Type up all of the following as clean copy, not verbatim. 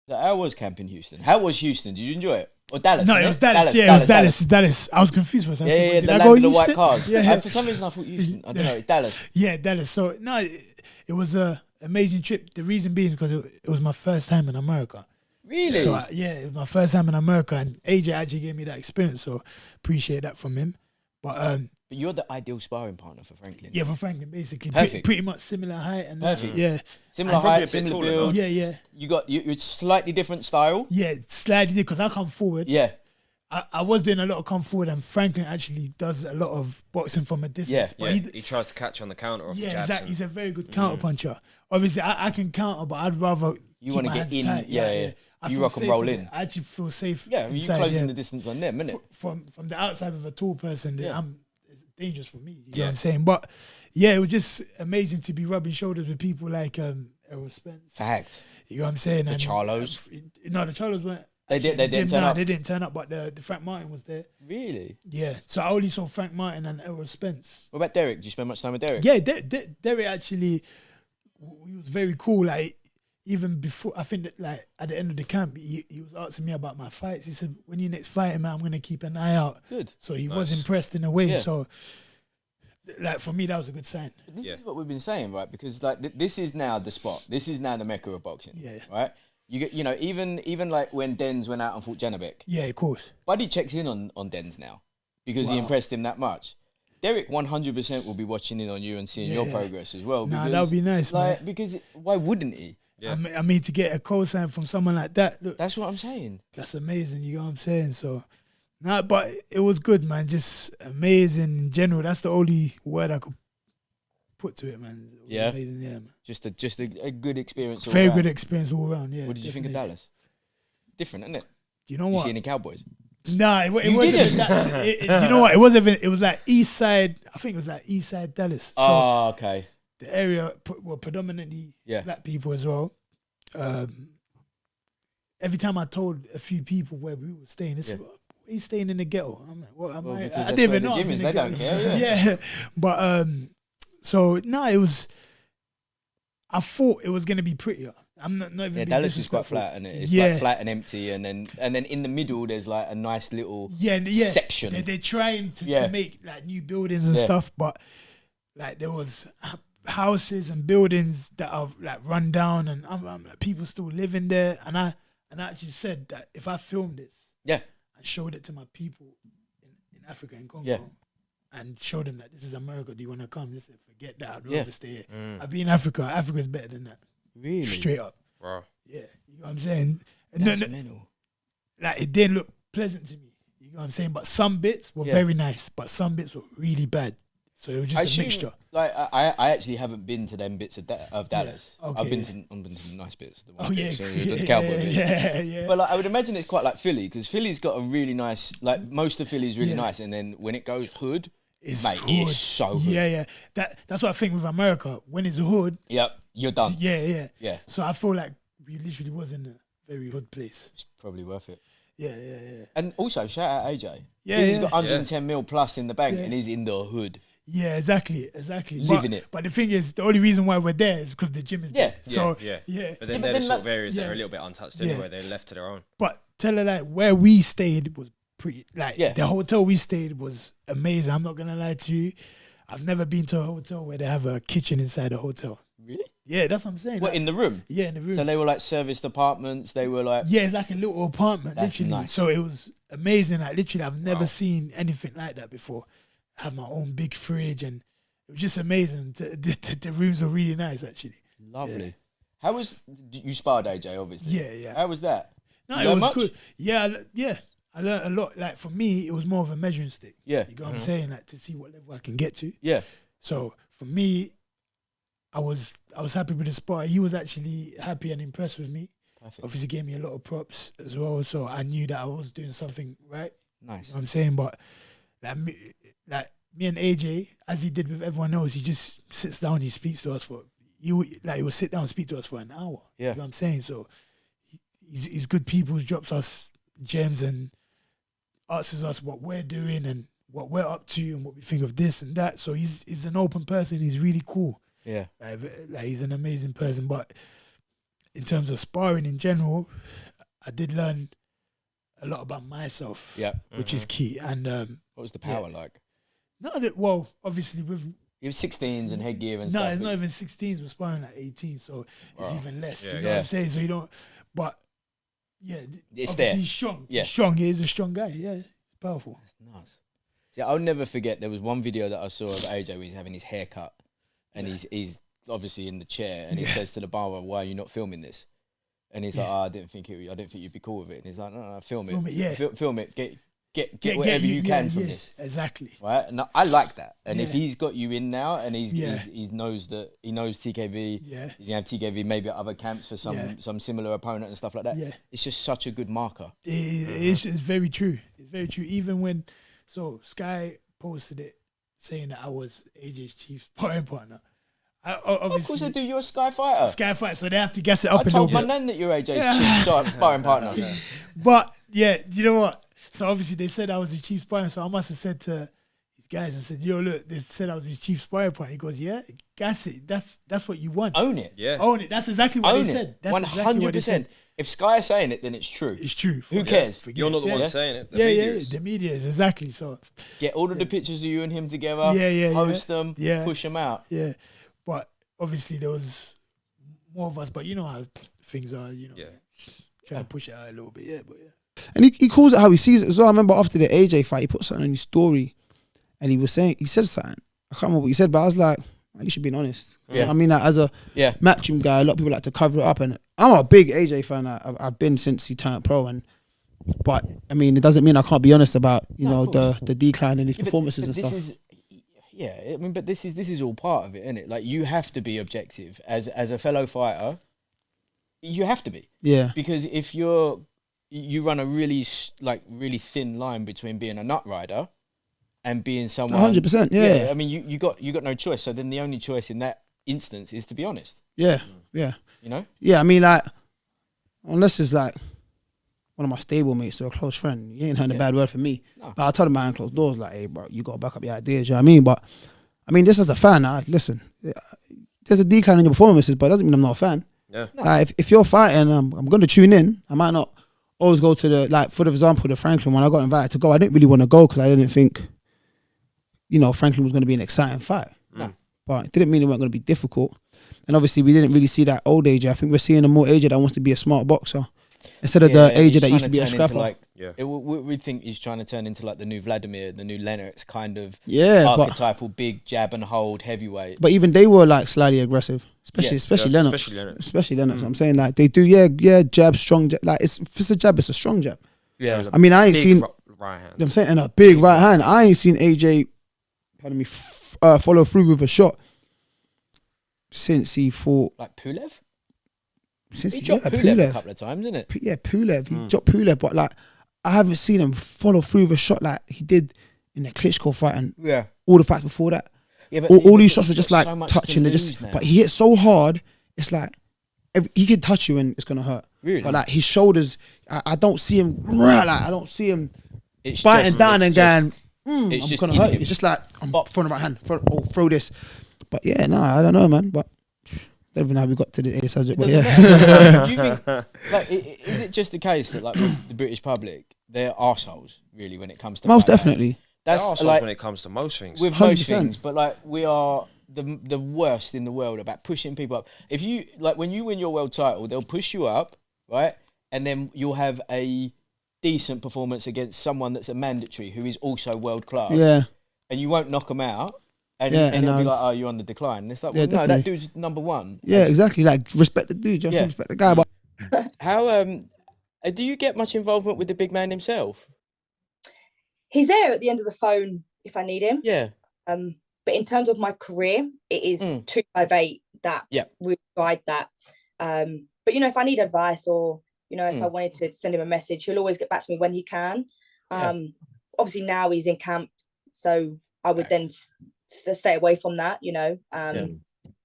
So I was camping Houston. How was Houston? Did you enjoy it? Or Dallas? No, it was Dallas. Yeah, it was Dallas. I was confused for a second. Yeah, Did the I land go of the Houston? white cars. Yeah. For some reason I thought Houston. I don't know. It's Dallas. Yeah, Dallas. So no, it was a amazing trip. The reason being because it was my first time in America. Really? So it was my first time in America, and AJ actually gave me that experience. So appreciate that from him. But you're the ideal sparring partner for Franklin. Yeah, for Franklin, basically. Perfect. Pretty much similar height and Perfect. Yeah. Similar height, similar build. Yeah. You're slightly different style. Yeah, slightly because I come forward. Yeah. I was doing a lot of come forward, and Franklin actually does a lot of boxing from a distance. Yeah, but he tries to catch on the counter. Off exactly. He's a very good counter puncher. Obviously, I can counter, but I'd rather you want to get in. Tight. Yeah. You rock and roll in. I actually feel safe. Yeah, you're closing the distance on them, isn't it? From the outside of a tall person, it's dangerous for me. You know what I'm saying? But yeah, it was just amazing to be rubbing shoulders with people like Errol Spence. Fact. You know what I'm saying? The Charlos. No, the Charlos weren't. They didn't turn up. They didn't turn up, but the Frank Martin was there. Really? Yeah. So I only saw Frank Martin and Errol Spence. What about Derek? Did you spend much time with Derek? Yeah, Derek actually, he was very cool. Like even before, I think that like at the end of the camp, he was asking me about my fights. He said, "When you next fighting, man, I'm gonna keep an eye out." Good. So he was impressed in a way. Yeah. So, like for me, that was a good sign. But this is what we've been saying, right? Because like this is now the spot. This is now the mecca of boxing. Yeah. Right. You get, even like when Denz went out and fought Janabek. Yeah, of course. Buddy checks in on Denz now because he impressed him that much. Derek 100% will be watching in on you and seeing your progress as well. Nah, that would be nice, man. Because why wouldn't he? Yeah. I mean, to get a cosign from someone like that, look, that's what I'm saying. That's amazing. You know what I'm saying? So, but it was good, man. Just amazing in general. That's the only word I could put to it, man. It was amazing, yeah, man. Just a good experience. Very good experience all around. Yeah. What did you think of Dallas? Different, isn't it? You know what? You see any Cowboys? Nah, it wasn't. You know what? It wasn't even. It was like East Side. I think it was like East Side Dallas. So okay. The area were predominantly black people as well. Every time I told a few people where we were staying, it's he's staying in the ghetto. I'm like, what am I? I didn't even know. They don't care. Yeah, but so no, it was. I thought it was gonna be prettier. I'm not even. Yeah, Dallas is quite flat, and it's like flat and empty, and then in the middle there's like a nice little section. They're trying to make like new buildings and stuff, but like there was houses and buildings that are like run down, and I'm like, people still living there. And I actually said that if I filmed this, and showed it to my people in Africa and Congo, and showed them that this is America, do you want to come? They said, forget that, I'd rather stay here. I've been in Africa. Africa's better than that. Really? Straight up. Wow. Yeah, you know what I'm saying? That's mental. Like it didn't look pleasant to me. You know what I'm saying? But some bits were very nice, but some bits were really bad. So it was just a mixture. Like I actually haven't been to them bits of Dallas. Okay, I've been to the nice bits. The Cowboy bits. Yeah. But like I would imagine it's quite like Philly, because Philly's got a really nice, like most of Philly's really nice, and then when it goes hood, it's so hood. Yeah. That's what I think with America. When it's hood, you're done. Yeah. Yeah. So I feel like we literally was in a very hood place. It's probably worth it. Yeah. And also shout out AJ. Yeah, he's got 110 mil plus in the bank, and he's in the hood. Yeah, exactly. Living it. But the thing is, the only reason why we're there is because the gym is there. So, But then they're the sort of areas that are a little bit untouched anyway. They're left to their own. But tell her like where we stayed was pretty, like the hotel we stayed was amazing. I'm not going to lie to you. I've never been to a hotel where they have a kitchen inside a hotel. Really? Yeah, that's what I'm saying. What, like, in the room? Yeah, in the room. So they were like serviced apartments. They were like... Yeah, it's like a little apartment, That's literally. nice. So it was amazing. Like literally, I've never seen anything like that before. I have my own big fridge, and it was just amazing. The rooms are really nice, actually. Lovely. Yeah. How was... You sparred AJ, obviously. Yeah. How was that? No, it was good. Yeah. I learned a lot. Like for me, it was more of a measuring stick. Yeah. You know what I'm saying? Like to see what level I can get to. Yeah. So for me, I was happy with the spot. He was actually happy and impressed with me. Perfect. Obviously gave me a lot of props as well. So I knew that I was doing something right. Nice. You know what I'm saying? But me and AJ, as he did with everyone else, he just sits down, he speaks to us he will sit down and speak to us for an hour. Yeah. You know what I'm saying? So he's good people, drops us gems and asks us what we're doing and what we're up to and what we think of this and that. So he's an open person. He's really cool. Yeah. Like he's an amazing person. But in terms of sparring in general, I did learn a lot about myself. Yeah. Which is key. And what was the power like? Well, obviously with You have 16s and headgear and stuff. no, it's not even 16s. We're sparring at 18, so it's even less. Yeah, you know what I'm saying? So you don't. But yeah, It's there. He's strong. Yeah. He's strong. He is a strong guy. Yeah, he's powerful. That's nuts. See, I'll never forget. There was one video that I saw of AJ where he's having his hair cut, and he's obviously in the chair, and he says to the barber, "Why are you not filming this?" And he's like, "Oh, I didn't think you'd be cool with it." And he's like, "No, film it. Film it. Get whatever you can from this." Exactly. Right? And I like that. And if he's got you in now, and he knows TKV, he's gonna have TKV maybe at other camps for some similar opponent and stuff like that. Yeah. It's just such a good marker. It's very true. It's very true. Even when Sky posted it saying that I was AJ's chief sparring partner. Of course I do. You're a Sky fighter. Sky fighter, so they have to guess it up a little bit. I told my nan that you're AJ's chief sparring partner. But yeah, you know what? So obviously they said I was his chief sparring, so I must have said to these guys, I said, "Yo, look, they said I was his chief sparring partner." He goes, "Yeah, that's it. That's what you want. Own it. Yeah, own it. That's exactly what they said. That's 100%. If Sky is saying it, then it's true. It's true. Who cares? You're not the one saying it. The media is exactly so. Get all of the pictures of you and him together. Post them. Push them out. Yeah, but obviously there was more of us. But you know how things are. You know, trying to push it out a little bit. Yeah, but yeah. And he calls it how he sees it as well. I remember after the AJ fight, he put something on his story, and he said something. I can't remember what he said, but I was like, "Man, you should be honest." Yeah. I mean, like, as a matchroom guy, a lot of people like to cover it up, and I'm a big AJ fan. I've been since he turned pro, but I mean, it doesn't mean I can't be honest about the decline in his performances and stuff. I mean, but this is all part of it, isn't it? Like, you have to be objective as a fellow fighter. You have to be, because if you run a really thin line between being a nut rider and being someone 100%. Yeah. I mean, you got no choice. So then the only choice in that instance is to be honest. Yeah. You know. Yeah, I mean, like, unless it's like one of my stable mates or a close friend, you ain't heard a bad word from me. No. But I told him behind closed doors, like, "Hey, bro, you got to back up your ideas." You know what I mean? But I mean, just as a fan, listen, there's a decline in your performances, but it doesn't mean I'm not a fan. Yeah. No. Like, if you're fighting, I'm going to tune in. I might not always go to for example, the Franklin, when I got invited to go, I didn't really want to go because I didn't think, Franklin was going to be an exciting fight. No. But it didn't mean it wasn't going to be difficult. And obviously, we didn't really see that old AJ. I think we're seeing a more AJ that wants to be a smart boxer instead of the AJ that used to be a scrapper. We think he's trying to turn into like the new Vladimir, the new Lennox kind of archetypal big jab and hold heavyweight. But even they were like slightly aggressive, especially Lennox. Especially Lennox. I'm saying, like, they do jab, strong jab. Like, if it's a jab, it's a strong jab. Yeah. I mean, I ain't seen right hand. I'm saying, and a big right hand. I ain't seen AJ, follow through with a shot since he fought like Pulev. Since he dropped Pulev a couple of times, didn't it? Pulev. He dropped Pulev, but like, I haven't seen him follow through with a shot like he did in the Klitschko fight and all the fights before that. Yeah, but all these shots were just like touching. But he hit so hard. It's like he could touch you and it's gonna hurt. Really? But like his shoulders, I don't see him. I don't see him biting down and going. I'm gonna hurt you. It's just like I'm throwing the right hand. Throw this. But yeah, no, I don't know, man. But don't even know how we got to the subject. But do you think, like, is it just the case that, like, with the British public, they're arseholes really when it comes to most definitely. That's arseholes, like, when it comes to most things. With 100%. Most things, but like, we are the worst in the world about pushing people up. If you, like, when you win your world title, they'll push you up, right? And then you'll have a decent performance against someone that's a mandatory who is also world class. Yeah. And you won't knock them out. And they'll be like, "Oh, you're on the decline." And it's like, well, no, that dude's number one. Yeah, exactly. Like, respect the dude. You have to respect the guy. But how do you get much involvement with the big man himself? He's there at the end of the phone if I need him. Yeah. But in terms of my career, it is 258 that really guide that. But if I need advice or if I wanted to send him a message, he'll always get back to me when he can. Obviously now he's in camp, so I would then stay away from that,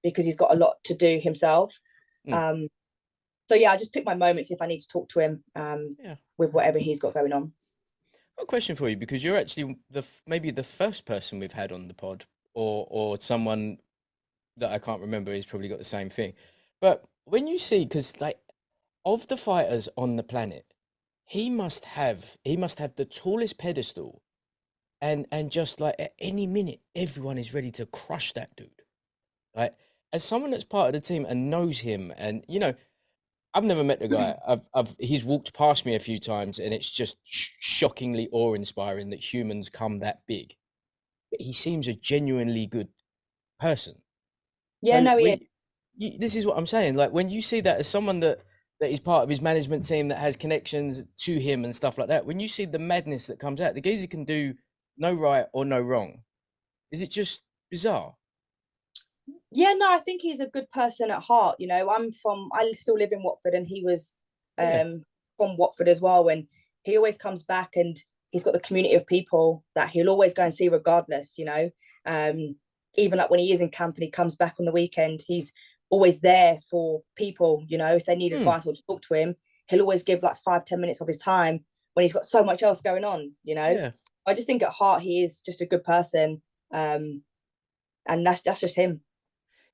because he's got a lot to do himself. So I just pick my moments if I need to talk to him with whatever he's got going on. Got a question for you, because you're actually maybe the first person we've had on the pod, or someone that I can't remember. He's probably got the same thing. But when you see, because like of the fighters on the planet, he must have the tallest pedestal, and just like at any minute, everyone is ready to crush that dude. Like, as someone that's part of the team and knows him, and you know, I've never met the guy. He's walked past me a few times, and it's just shockingly awe-inspiring that humans come that big. But he seems a genuinely good person. Yeah, so no, this is what I'm saying. Like, when you see that as someone that is part of his management team, that has connections to him and stuff like that, when you see the madness that comes out, the geezer can do no right or no wrong. Is it just bizarre? Yeah, no, I think he's a good person at heart. You know, I still live in Watford, and he was from Watford as well. And he always comes back, and he's got the community of people that he'll always go and see regardless, you know. Even like when he is in camp and he comes back on the weekend, he's always there for people, you know, if they need advice or to talk to him, he'll always give like 5-10 minutes of his time when he's got so much else going on, you know. Yeah. I just think at heart he is just a good person. And that's just him.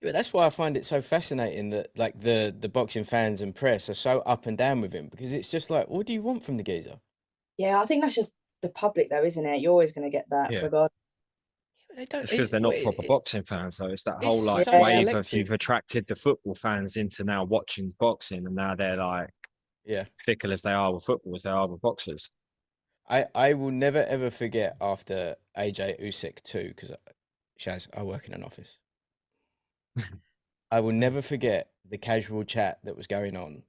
Yeah, that's why I find it so fascinating that like the boxing fans and press are so up and down with him, because it's just like, what do you want from the geezer? Yeah, I think that's just the public though, isn't it? You're always going to get that regard. They don't, it's because they're not proper boxing fans, though. It's that whole like wave of you've attracted the football fans into now watching boxing, and now they're like, fickle as they are with football as they are with boxers. I will never ever forget after AJ Usyk 2, because Shaz, I work in an office. I will never forget the casual chat that was going on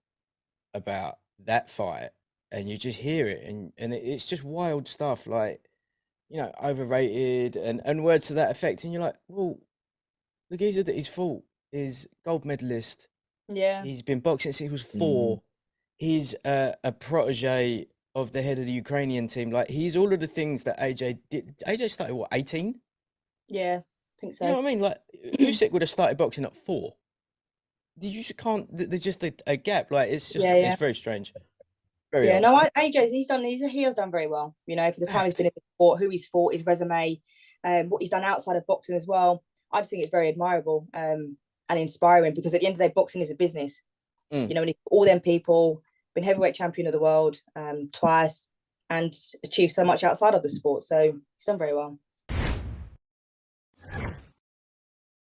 about that fight, and you just hear it, and it's just wild stuff, like, you know, overrated and words to that effect, and you're like, well, the geezer that he's fought is gold medalist. Yeah, he's been boxing since he was 4. He's a protege of the head of the Ukrainian team. Like, he's all of the things that AJ did. AJ started, what, 18? Yeah, I think so. You know what I mean? Like, Usyk would have started boxing at 4. You just can't, there's just a gap. Like, it's just, it's very strange. Very odd. No, AJ, he has done very well, you know, for the time he's been in the sport, who he's fought, his resume, what he's done outside of boxing as well. I just think it's very admirable and inspiring, because at the end of the day, boxing is a business. You know, when he's all them people, been heavyweight champion of the world twice, and achieved so much outside of the sport. So he's done very well.